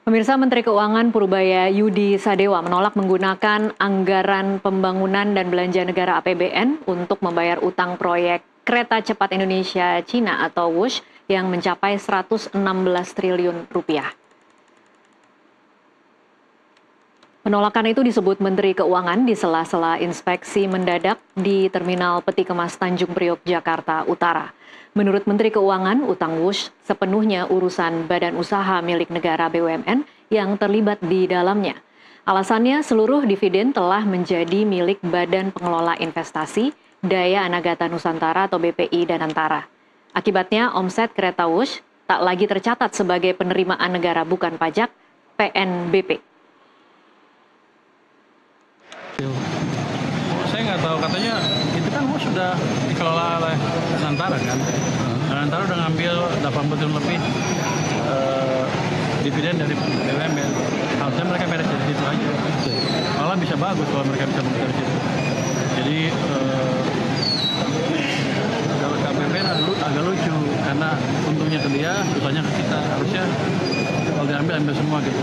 Pemirsa, Menteri Keuangan Purubaya Yudi Sadewa menolak menggunakan anggaran pembangunan dan belanja negara APBN untuk membayar utang proyek Kereta Cepat Indonesia Cina atau WUSH yang mencapai 116 triliun rupiah. Penolakan itu disebut Menteri Keuangan di sela-sela inspeksi mendadak di Terminal Peti Kemas Tanjung Priok, Jakarta Utara. Menurut Menteri Keuangan, utang WUSH sepenuhnya urusan badan usaha milik negara BUMN yang terlibat di dalamnya. Alasannya seluruh dividen telah menjadi milik Badan Pengelola Investasi Daya Anagata Nusantara atau BPI Danantara. Akibatnya omset kereta WUSH tak lagi tercatat sebagai penerimaan negara bukan pajak PNBP. Saya nggak tahu, katanya itu kan sudah dikelola oleh Danantara kan. Danantara udah ngambil 80 triliun lebih dividen dari BUMN. Harusnya mereka beres dari situ aja. Malah bisa bagus kalau mereka bisa beres dari situ. Jadi kalau KPBN agak lucu karena untungnya ke dia, susahnya ke kita. Harusnya kalau diambil ambil semua gitu.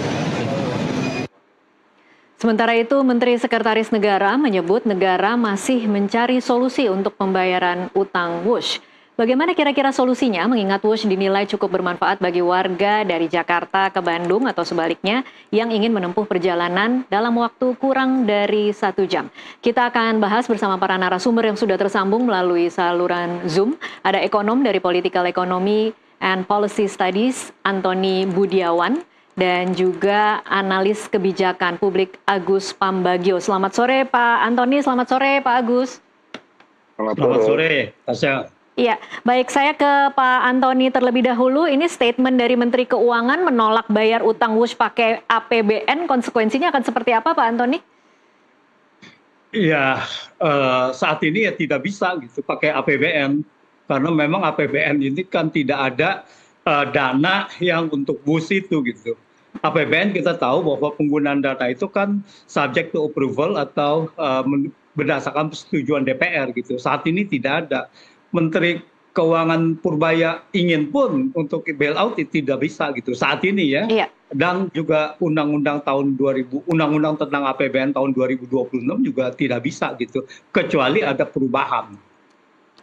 Sementara itu, Menteri Sekretaris Negara menyebut negara masih mencari solusi untuk pembayaran utang WUSH. Bagaimana kira-kira solusinya mengingat WUSH dinilai cukup bermanfaat bagi warga dari Jakarta ke Bandung atau sebaliknya yang ingin menempuh perjalanan dalam waktu kurang dari 1 jam. Kita akan bahas bersama para narasumber yang sudah tersambung melalui saluran Zoom. Ada ekonom dari Political Economy and Policy Studies, Antoni Budiawan, dan juga analis kebijakan publik Agus Pambagio. Selamat sore Pak Antoni, selamat sore Pak Agus. Selamat sore, Tasya. Iya, baik, saya ke Pak Antoni terlebih dahulu. Ini statement dari Menteri Keuangan menolak bayar utang WUSH pakai APBN. Konsekuensinya akan seperti apa Pak Antoni? Iya, saat ini ya tidak bisa gitu pakai APBN. Karena memang APBN ini kan tidak ada dana yang untuk WUSH itu gitu. APBN kita tahu bahwa penggunaan dana itu kan subject to approval atau berdasarkan persetujuan DPR gitu. Saat ini tidak ada. Menteri Keuangan Purbaya ingin pun untuk bailout tidak bisa gitu saat ini ya. Iya. Dan juga undang-undang undang-undang tentang APBN tahun 2026 juga tidak bisa gitu kecuali ada perubahan.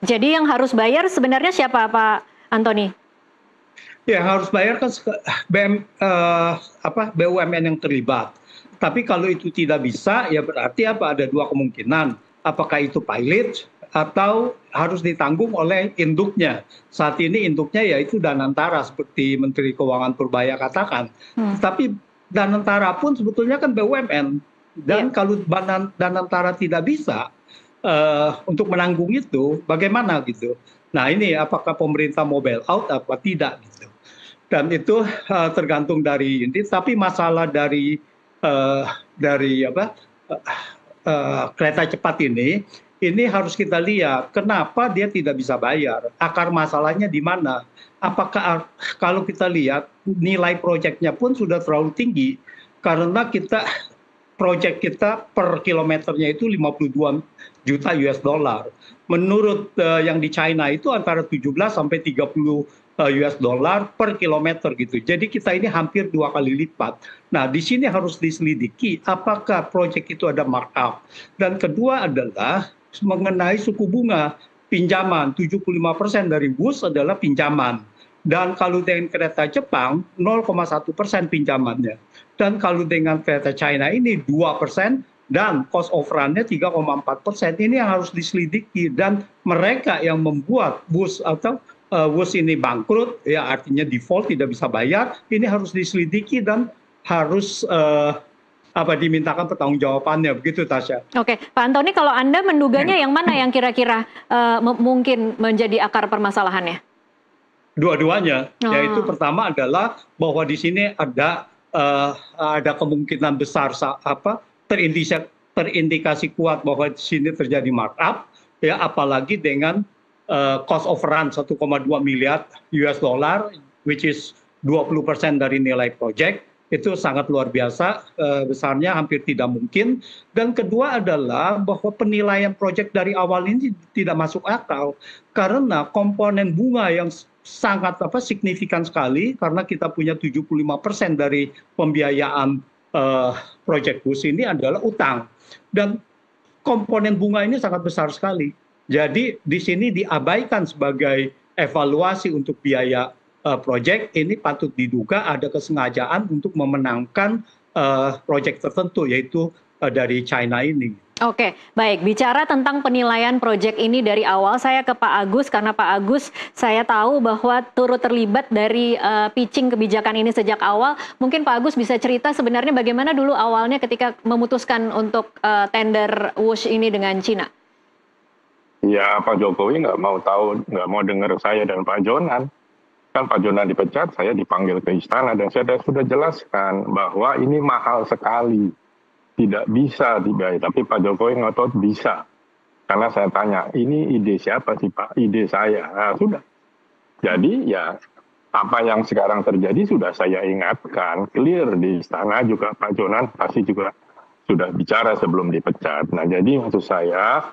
Jadi yang harus bayar sebenarnya siapa Pak Antoni? Ya harus bayar kan BUMN yang terlibat. Tapi kalau itu tidak bisa, ya berarti apa? Ada dua kemungkinan. Apakah itu pilot atau harus ditanggung oleh induknya. Saat ini induknya yaitu Danantara seperti Menteri Keuangan Purbaya katakan. Tapi Danantara pun sebetulnya kan BUMN. Dan kalau Danantara tidak bisa untuk menanggung itu, bagaimana gitu? Nah ini apakah pemerintah mau bailout apa tidak gitu? Dan itu tergantung dari ini. Tapi masalah dari kereta cepat ini harus kita lihat kenapa dia tidak bisa bayar. Akar masalahnya di mana? Apakah kalau kita lihat nilai proyeknya pun sudah terlalu tinggi karena proyek kita per kilometernya itu 52 juta US dollar. Menurut yang di China itu antara 17 sampai 30 US dollar per kilometer gitu. Jadi kita ini hampir 2 kali lipat. Nah, di sini harus diselidiki apakah proyek itu ada markup. Dan kedua adalah mengenai suku bunga pinjaman. 75% dari WUSH adalah pinjaman. Dan kalau dengan kereta Jepang 0,1% pinjamannya. Dan kalau dengan kereta China ini 2% dan cost of run-nya 3,4%. Ini yang harus diselidiki dan mereka yang membuat WUSH atau WUSH ini bangkrut, ya artinya default tidak bisa bayar, ini harus diselidiki dan harus dimintakan pertanggungjawabannya, begitu Tasya. Oke, Pak Antoni, kalau Anda menduganya yang mana yang kira-kira mungkin menjadi akar permasalahannya? Dua-duanya, yaitu pertama adalah bahwa di sini ada kemungkinan besar terindikasi kuat bahwa di sini terjadi markup, ya apalagi dengan cost of run 1,2 miliar US dollar, which is 20% dari nilai proyek, itu sangat luar biasa besarnya, hampir tidak mungkin. Dan kedua adalah bahwa penilaian proyek dari awal ini tidak masuk akal karena komponen bunga yang sangat signifikan sekali karena kita punya 75% dari pembiayaan proyek WUS ini adalah utang. Dan komponen bunga ini sangat besar sekali. Jadi di sini diabaikan sebagai evaluasi untuk biaya proyek, ini patut diduga ada kesengajaan untuk memenangkan proyek tertentu, yaitu dari China ini. Oke, baik. Bicara tentang penilaian proyek ini dari awal, saya ke Pak Agus, karena Pak Agus saya tahu bahwa turut terlibat dari pitching kebijakan ini sejak awal. Mungkin Pak Agus bisa cerita sebenarnya bagaimana dulu awalnya ketika memutuskan untuk tender WUSH ini dengan Cina? Ya, Pak Jokowi nggak mau tahu, nggak mau dengar saya dan Pak Jonan. Kan Pak Jonan dipecat, saya dipanggil ke istana dan saya sudah jelaskan bahwa ini mahal sekali. Tidak bisa dibayar, tapi Pak Jokowi ngotot bisa. Karena saya tanya, ini ide siapa sih Pak? Ide saya. Nah, sudah. Jadi ya, apa yang sekarang terjadi sudah saya ingatkan, clear di istana juga Pak Jonan pasti juga sudah bicara sebelum dipecat. Nah, jadi maksud saya,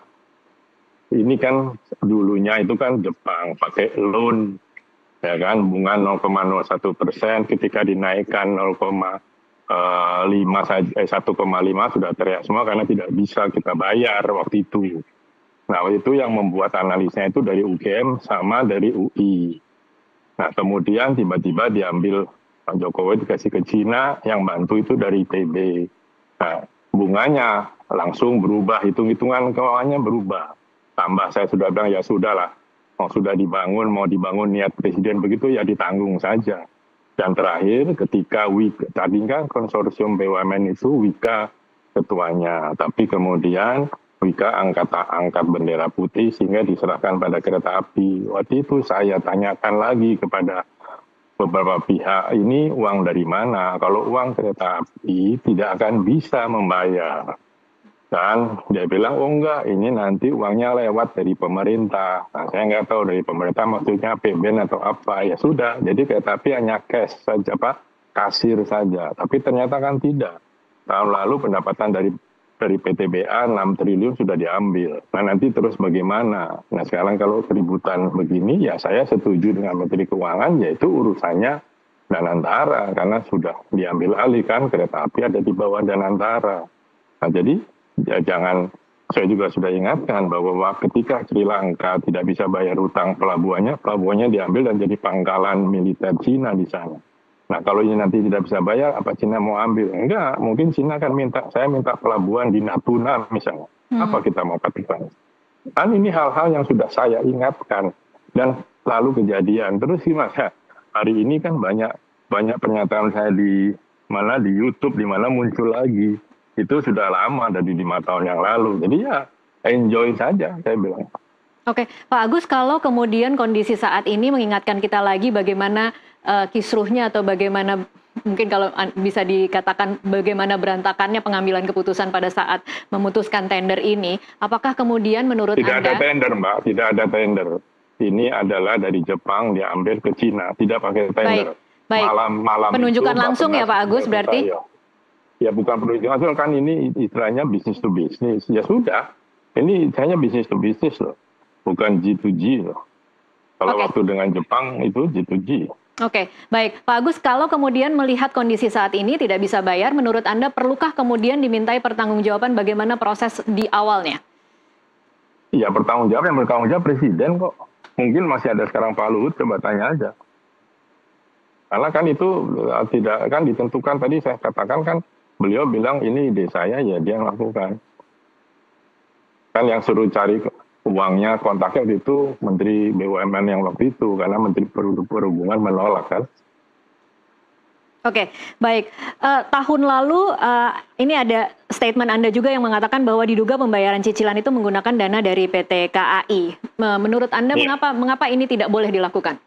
ini kan dulunya itu kan Jepang pakai loan, ya kan, bunga 0,01%, ketika dinaikkan 1,5 sudah teriak semua karena tidak bisa kita bayar waktu itu. Nah, waktu itu yang membuat analisnya itu dari UGM sama dari UI. Nah, kemudian tiba-tiba diambil Pak Jokowi dikasih ke Cina, yang bantu itu dari ITB. Nah, bunganya langsung berubah, hitung-hitungan keuangannya berubah. Tambah saya sudah bilang ya sudahlah, mau sudah dibangun, mau dibangun niat presiden begitu ya ditanggung saja. Dan terakhir ketika Wika, tadi kan konsorsium BUMN itu Wika ketuanya, tapi kemudian Wika angkat bendera putih sehingga diserahkan pada kereta api. Waktu itu saya tanyakan lagi kepada beberapa pihak, ini uang dari mana? Kalau uang kereta api tidak akan bisa membayar. Dan dia bilang, oh enggak, ini nanti uangnya lewat dari pemerintah. Nah, saya nggak tahu dari pemerintah maksudnya APBN atau apa. Ya sudah, jadi kereta api hanya cash saja, Pak, kasir saja. Tapi ternyata kan tidak. Tahun lalu pendapatan dari PTBA 6 triliun sudah diambil. Nah, nanti terus bagaimana? Nah, sekarang kalau keributan begini, ya saya setuju dengan Menteri Keuangan, yaitu urusannya Danantara. Karena sudah diambil alih kan, kereta api ada di bawah Danantara. Nah, jadi ya jangan, saya juga sudah ingatkan bahwa ketika Sri Lanka tidak bisa bayar utang pelabuhannya diambil dan jadi pangkalan militer Cina di sana. Nah, kalau ini nanti tidak bisa bayar, apa Cina mau ambil? Enggak, mungkin Cina akan saya minta pelabuhan di Natuna misalnya. Apa kita mau katakan? Kan ini hal-hal yang sudah saya ingatkan dan lalu kejadian. Terus gimana? Hari ini kan banyak pernyataan saya di YouTube, di mana muncul lagi. Itu sudah lama dari 5 tahun yang lalu. Jadi ya enjoy saja, saya bilang. Oke, Pak Agus, kalau kemudian kondisi saat ini mengingatkan kita lagi bagaimana kisruhnya atau bagaimana mungkin kalau bisa dikatakan bagaimana berantakannya pengambilan keputusan pada saat memutuskan tender ini, apakah kemudian menurut Anda? Tidak ada tender, Mbak. Tidak ada tender. Ini adalah dari Jepang diambil ke Cina, tidak pakai tender. Baik. Malam penunjukan itu, langsung ya Pak Agus berarti? Ya bukan penunjukan langsung, kan ini istilahnya bisnis to bisnis. Ya sudah, ini hanya bisnis to bisnis loh, bukan G2G loh. Kalau waktu dengan Jepang itu G2G. Oke, baik. Pak Agus, kalau kemudian melihat kondisi saat ini tidak bisa bayar, menurut Anda perlukah kemudian dimintai pertanggungjawaban bagaimana proses di awalnya? Ya bertanggung jawab Presiden kok. Mungkin masih ada sekarang Pak Luhut, coba tanya aja. Karena kan itu tidak kan ditentukan, tadi saya katakan kan, beliau bilang ini ide saya, ya dia lakukan. Kan yang suruh cari uangnya, kontaknya waktu itu Menteri BUMN yang waktu itu, karena Menteri Perhubungan menolak kan. Oke, baik. Tahun lalu ini ada statement Anda juga yang mengatakan bahwa diduga pembayaran cicilan itu menggunakan dana dari PT KAI. Menurut Anda mengapa ini tidak boleh dilakukan?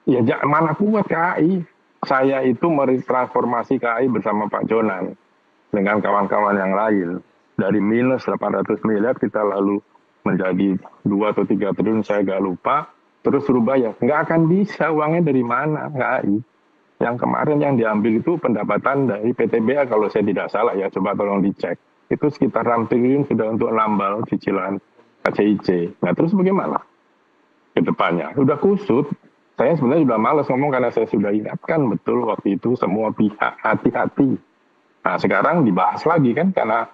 Ya mana kuat KAI. Saya itu meretransformasi KAI bersama Pak Jonan dengan kawan-kawan yang lain. Dari minus 800 miliar kita lalu menjadi 2 atau 3 triliun, saya nggak lupa. Terus suruh bayar. Nggak akan bisa, uangnya dari mana KAI. Yang kemarin yang diambil itu pendapatan dari PTBA kalau saya tidak salah ya, coba tolong dicek. Itu sekitar 6 triliun sudah untuk nambal cicilan KCIC. Nah terus bagaimana? ke depannya. Udah kusut, saya sebenarnya sudah malas ngomong karena saya sudah ingatkan betul waktu itu semua pihak hati-hati. Nah sekarang dibahas lagi kan karena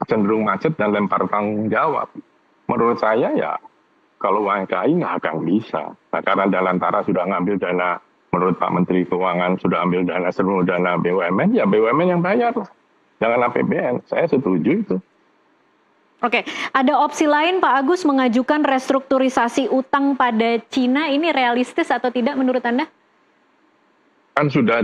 cenderung macet dan lempar tanggung jawab. Menurut saya ya kalau UMKM nggak akan bisa. Nah karena Dalantara sudah ngambil dana, menurut Pak Menteri Keuangan sudah ambil dana seluruh dana BUMN, ya BUMN yang bayar. Jangan APBN, saya setuju itu. Oke, ada opsi lain Pak Agus mengajukan restrukturisasi utang pada Cina, ini realistis atau tidak menurut Anda? Kan sudah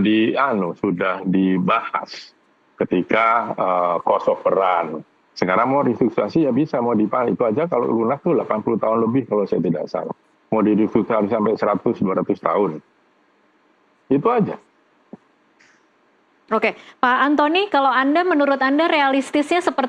dibahas ketika cost overrun. Sekarang mau restrukturisasi ya bisa, mau dipakai. Itu aja kalau lunak tuh 80 tahun lebih kalau saya tidak salah. Mau direstrukturisasi sampai 100-200 tahun. Itu aja. Oke, Pak Antoni, kalau Anda menurut Anda realistisnya seperti